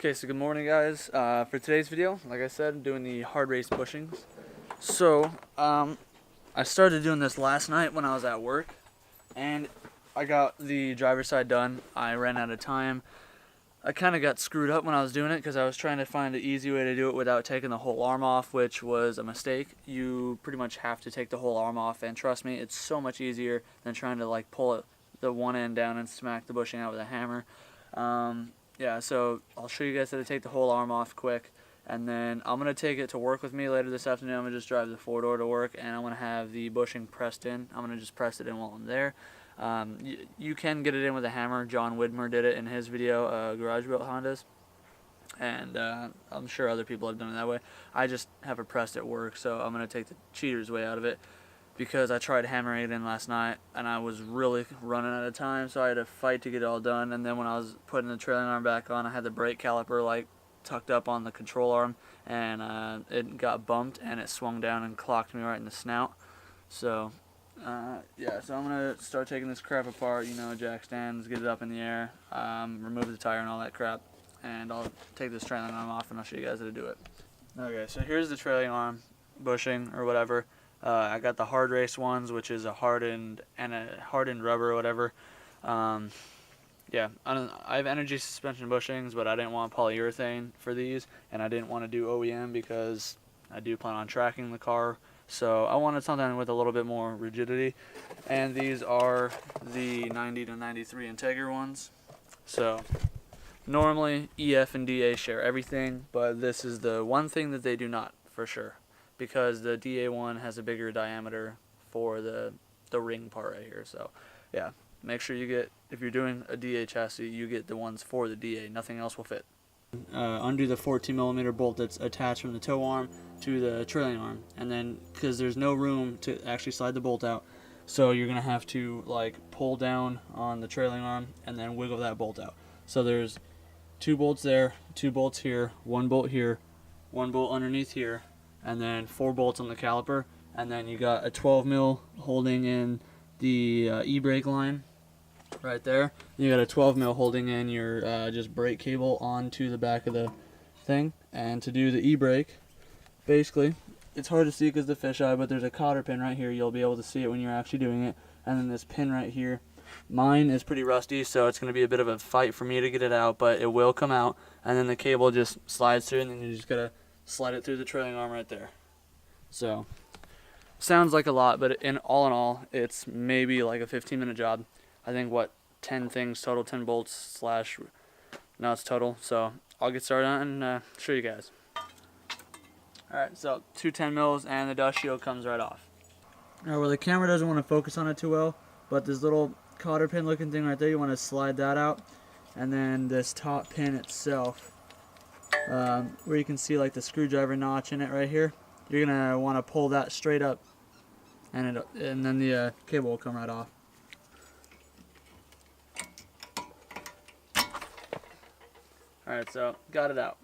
Okay, so good morning guys. For today's video, like I said, I'm doing the Hardrace bushings. So, I started doing this last night when I was at work, and I got the driver's side done. I ran out of time. I kind of got screwed up when I was doing it because I was trying to find an easy way to do it without taking the whole arm off, which was a mistake. You pretty much have to take the whole arm off, and trust me, it's so much easier than trying to like pull it, the one end down and smack the bushing out with a hammer. Yeah, so I'll show you guys how to take the whole arm off quick, and then I'm going to take it to work with me later this afternoon. I'm going to just drive the 4-door to work, and I'm going to have the bushing pressed in. I'm going to just press it in while I'm there. You can get it in with a hammer. John Widmer did it in his video, Garage Built Hondas, and I'm sure other people have done it that way. I just have it pressed at work, so I'm going to take the cheater's way out of it, because I tried hammering it in last night and I was really running out of time, so I had to fight to get it all done. And then when I was putting the trailing arm back on, I had the brake caliper like tucked up on the control arm, and it got bumped and it swung down and clocked me right in the snout. So yeah, so I'm gonna start taking this crap apart, you know, jack stands, get it up in the air, remove the tire and all that crap, and I'll take this trailing arm off and I'll show you guys how to do it. Okay, so here's the trailing arm bushing or whatever. I got the Hardrace ones, which is a hardened rubber or whatever. Yeah, I have energy suspension bushings, but I didn't want polyurethane for these, and I didn't want to do OEM because I do plan on tracking the car. So I wanted something with a little bit more rigidity, and these are the 90 to 93 Integra ones. So normally EF and DA share everything, but this is the one thing that they do not, for sure, because the DA one has a bigger diameter for the ring part right here. So yeah, make sure you get, if you're doing a DA chassis, you get the ones for the DA. Nothing else will fit. Undo the 14mm bolt that's attached from the tow arm to the trailing arm, and then because there's no room to actually slide the bolt out, so you're gonna have to like pull down on the trailing arm and then wiggle that bolt out. So there's 2 bolts there, 2 bolts here, 1 bolt here, 1 bolt underneath here, and then 4 bolts on the caliper, and then you got a 12mm holding in the e-brake line right there. You got a 12mm holding in your just brake cable onto the back of the thing. And to do the e-brake, basically, it's hard to see because the fisheye, but there's a cotter pin right here. You'll be able to see it when you're actually doing it. And then this pin right here. Mine is pretty rusty, so it's going to be a bit of a fight for me to get it out, but it will come out. And then the cable just slides through, and then you just got to slide it through the trailing arm right there. So sounds like a lot, but in all, it's maybe like a 15-minute job. I think 10 things total, 10 bolts slash nuts total. So I'll get started on it and show you guys. Alright, so 2 10mm and the dust shield comes right off. Alright, well, the camera doesn't want to focus on it too well, but this little cotter pin looking thing right there, you want to slide that out, and then this top pin itself, where you can see like the screwdriver notch in it right here, you're gonna want to pull that straight up, and then the cable will come right off. Alright, so got it out.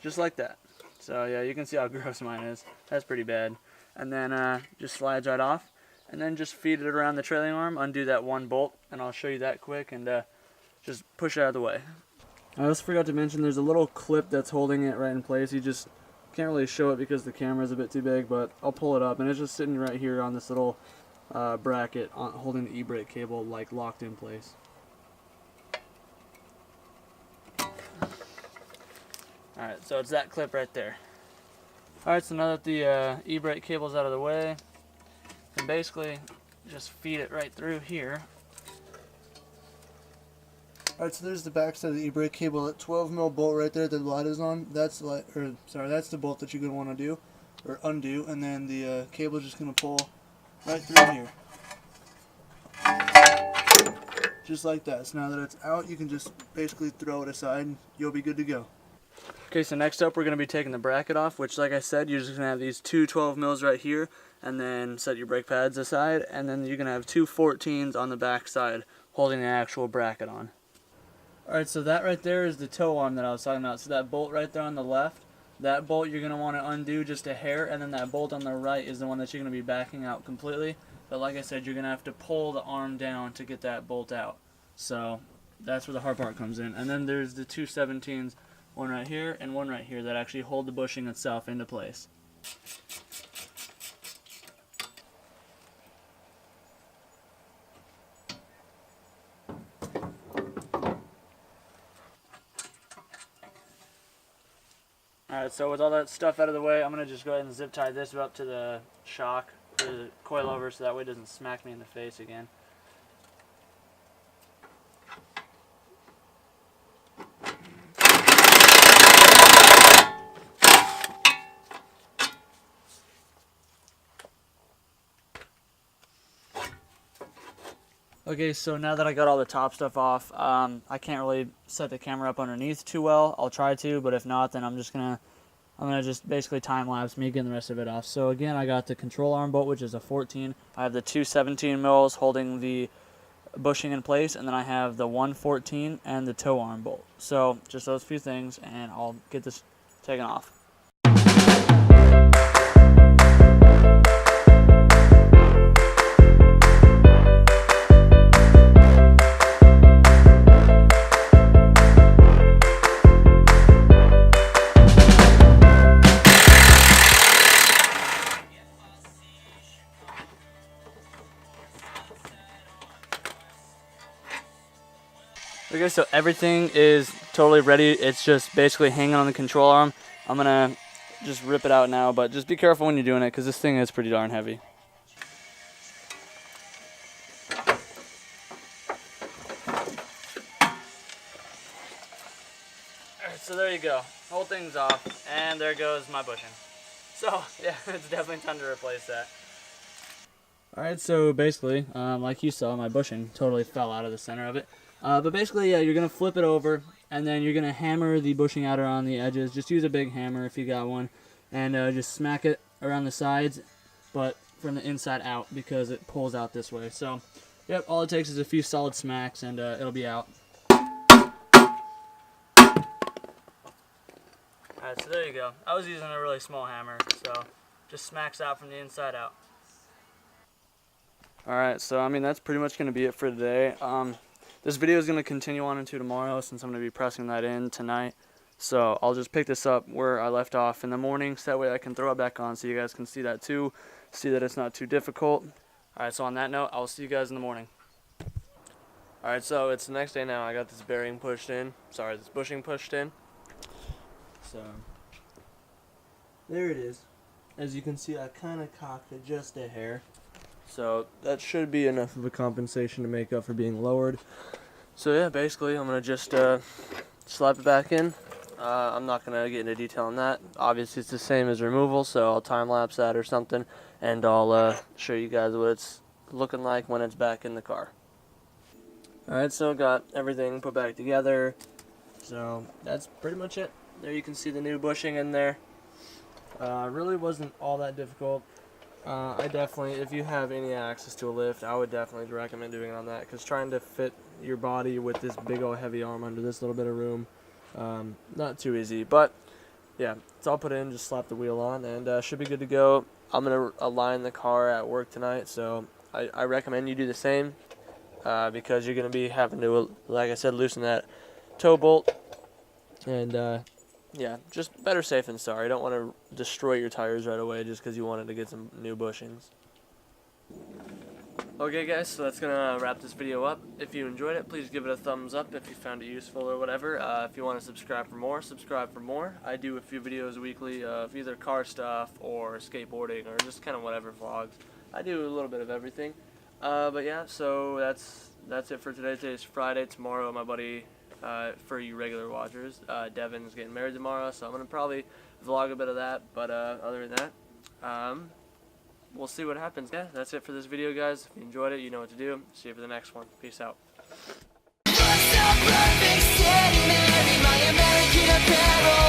Just like that. So yeah, you can see how gross mine is. That's pretty bad. And then just slides right off. And then just feed it around the trailing arm, undo that 1 bolt, and I'll show you that quick, and just push it out of the way. I also forgot to mention there's a little clip that's holding it right in place. You just can't really show it because the camera's a bit too big, but I'll pull it up, and it's just sitting right here on this little bracket holding the e-brake cable like locked in place. Alright, so it's that clip right there. Alright, so now that the e-brake cable's out of the way, then basically just feed it right through here. Alright, so there's the back side of the e-brake cable. That 12mm bolt right there that the light is on, that's that's the bolt that you're going to want to do, or undo, and then the cable is just going to pull right through here. Just like that. So now that it's out, you can just basically throw it aside and you'll be good to go. Okay, so next up we're going to be taking the bracket off, which, like I said, you're just going to have these 2 12mm right here, and then set your brake pads aside, and then you're going to have 2 14s on the back side holding the actual bracket on. Alright, so that right there is the tow arm that I was talking about. So that bolt right there on the left, that bolt you're going to want to undo just a hair, and then that bolt on the right is the one that you're going to be backing out completely. but like I said, you're going to have to pull the arm down to get that bolt out. So that's where the hard part comes in. And then there's the two 17s, one right here and one right here, that actually hold the bushing itself into place. Alright, so with all that stuff out of the way, I'm going to just go ahead and zip tie this up to the shock, to the coilover, so that way it doesn't smack me in the face again. Okay, so now that I got all the top stuff off, I can't really set the camera up underneath too well. I'll try to, but if not, then I'm gonna just basically time lapse me getting the rest of it off. So again, I got the control arm bolt, which is a 14. I have the two 17 mils holding the bushing in place, and then I have the 114 and the toe arm bolt. So just those few things, and I'll get this taken off. Okay, so everything is totally ready. It's just basically hanging on the control arm. I'm gonna just rip it out now, but just be careful when you're doing it because this thing is pretty darn heavy. Alright, so there you go. Whole thing's off, and there goes my bushing. So, yeah, it's definitely time to replace that. Alright, so basically, like you saw, my bushing totally fell out of the center of it. But basically, yeah, you're going to flip it over, and then you're going to hammer the bushing out around the edges. Just use a big hammer if you got one, and just smack it around the sides, but from the inside out because it pulls out this way. So, yep, all it takes is a few solid smacks, and it'll be out. Alright, so there you go. I was using a really small hammer, so just smacks out from the inside out. Alright, so I mean, that's pretty much going to be it for today. This video is going to continue on into tomorrow since I'm going to be pressing that in tonight. So I'll just pick this up where I left off in the morning, so that way I can throw it back on so you guys can see that too, see that it's not too difficult. Alright, so on that note, I'll see you guys in the morning. Alright, so it's the next day now. I got this bearing pushed in, this bushing pushed in. So, there it is. As you can see, I kind of cocked it just a hair. So that should be enough of a compensation to make up for being lowered. So yeah, basically I'm going to just slap it back in. I'm not going to get into detail on that. Obviously it's the same as removal, so I'll time lapse that or something, and I'll show you guys what it's looking like when it's back in the car. Alright, so got everything put back together. So that's pretty much it. There you can see the new bushing in there. Really wasn't all that difficult. I definitely, if you have any access to a lift, I would definitely recommend doing it on that, because trying to fit your body with this big old heavy arm under this little bit of room, not too easy. But yeah, it's all put in, just slap the wheel on, and should be good to go. I'm going to align the car at work tonight, so I recommend you do the same, because you're going to be having to, like I said, loosen that toe bolt, and yeah, just better safe than sorry. You don't want to destroy your tires right away just because you wanted to get some new bushings. Okay guys, so that's going to wrap this video up. If you enjoyed it, please give it a thumbs up if you found it useful or whatever. If you want to subscribe for more, subscribe for more. I do a few videos weekly of either car stuff or skateboarding or just kind of whatever vlogs. I do a little bit of everything. But yeah, so that's it for today. Today's Friday. Tomorrow my buddy, for you regular watchers, Devin's getting married tomorrow, so I'm going to probably vlog a bit of that, but other than that, we'll see what happens. Yeah, that's it for this video, guys. If you enjoyed it, you know what to do. See you for the next one. Peace out. My American Apparel.